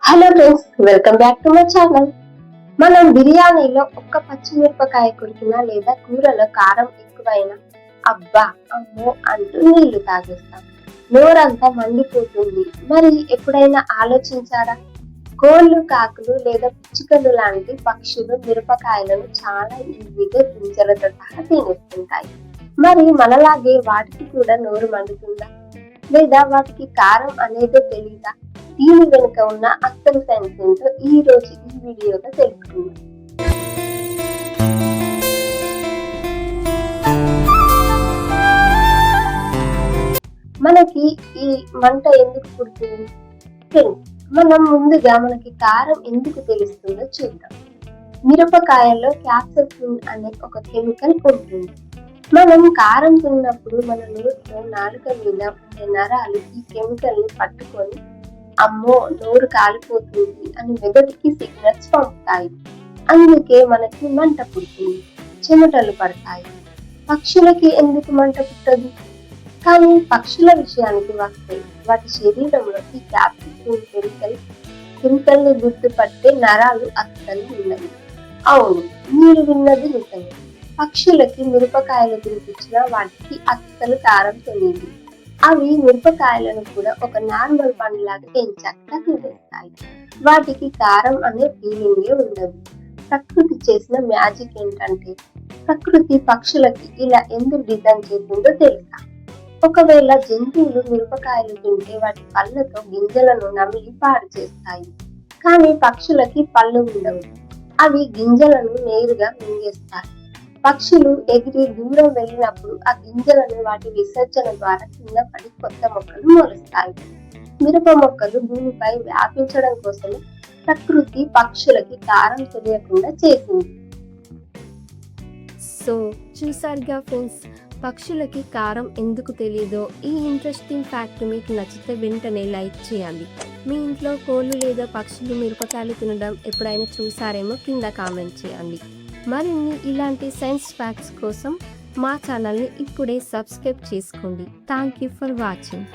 Hello friends, welcome back to my channel. మనం బిర్యానీలో ఒక్క పచ్చిమిరపకాయ కొరికినా లేదా కూరలో కారం ఎక్కువైనా అబ్బా అమ్మో అంటూ నీళ్లు తాగేస్తాం. నోరంతా మండిపోతుంది. మరి ఎప్పుడైనా ఆలోచించారా? కోళ్లు, కాకులు లేదా పిచ్చుకలు లాంటి పక్షులు మిరపకాయలను చాలా ఈజీగా గింజలతో సహా తినేస్తుంటాయి. మరి మనలాగే వాటికి కూడా నోరు మండుతుందా? లేదా వాటికి కారం అనేది తెలీదా? దీని వెనుక ఉన్న అసలు సైన్స్ ఏంటో ఈ రోజు ఈ వీడియోలో తెలుసుకుందాం. మనకి ఈ మంట ఎందుకు పుడుతుంది? మనం ముందుగా మనకి కారం ఎందుకు తెలుస్తుందో చూద్దాం. మిరపకాయల్లో క్యాప్సైసిన్ అనే ఒక కెమికల్ ఉంటుంది. మనం కారం తిన్నప్పుడు మన నోట్లో నాలుక మీద ఉండే నరాలు ఈ కెమికల్ ని పట్టుకొని అమ్మో నోరు కాలిపోతుంది అని మెదడుకి సిగ్నల్స్ పంపుతాయి. అందుకే మనకి మంట పుడుతుంది, చెమటలు పడతాయి. పక్షులకి ఎందుకు మంట పుట్టదు? కానీ పక్షుల విషయానికి వస్తే వాటి శరీరంలో ఈ క్యాప్సిసిన్ కెమికల్ ని గుర్తుపట్టే నరాలు అస్సలు ఉన్నవి. అవును, మీరు విన్నది నిజమే. పక్షులకి మిరపకాయలు తినిపించినా వాటికి అస్సలు కారం తెలియదు. అవి మిరపకాయలను కూడా ఒక నార్మల్ పండులాగా ఎంచక్కా తినేస్తాయి. వాటికి కారం అనే ఫీలింగే ఉండదు. ప్రకృతి చేసిన మ్యాజిక్ ఏంటంటే, ప్రకృతి పక్షులకి ఇలా ఎందుకు డిజైన్ చేసిందో తెలుసా? ఒకవేళ జంతువులు మిరపకాయలు తింటే వాటి పళ్ళతో గింజలను నమిలి పాడు చేస్తాయి. కానీ పక్షులకి పళ్ళు ఉండవు. అవి గింజలను నేరుగా మింగేస్తాయి. పక్షులు ఎగిరి దూరం వెళ్ళినప్పుడు ఆ గింజలను వాటి విసర్జన ద్వారా కింద పడి కొత్త మొక్కలు మొలుస్తాయి. మిరప మొక్కలు భూమిపై వ్యాపించడం కోసమే ప్రకృతి పక్షులకి కారం తెలియకుండా చేసింది. సో చూసారుగా ఫ్రెండ్స్, పక్షులకి కారం ఎందుకు తెలియదో. ఈ ఇంట్రెస్టింగ్ ఫ్యాక్ట్ మీకు నచ్చితే వెంటనే లైక్ చేయండి. మీ ఇంట్లో కోళ్ళు లేదా పక్షులు మిరపకాయలు తినడం ఎప్పుడైనా చూసారేమో కింద కామెంట్ చేయండి. మరిన్ని ఇలాంటి సైన్స్ ఫ్యాక్ట్స్ కోసం మా ఛానల్ని ఇప్పుడే సబ్స్క్రైబ్ చేసుకోండి. Thank you for watching.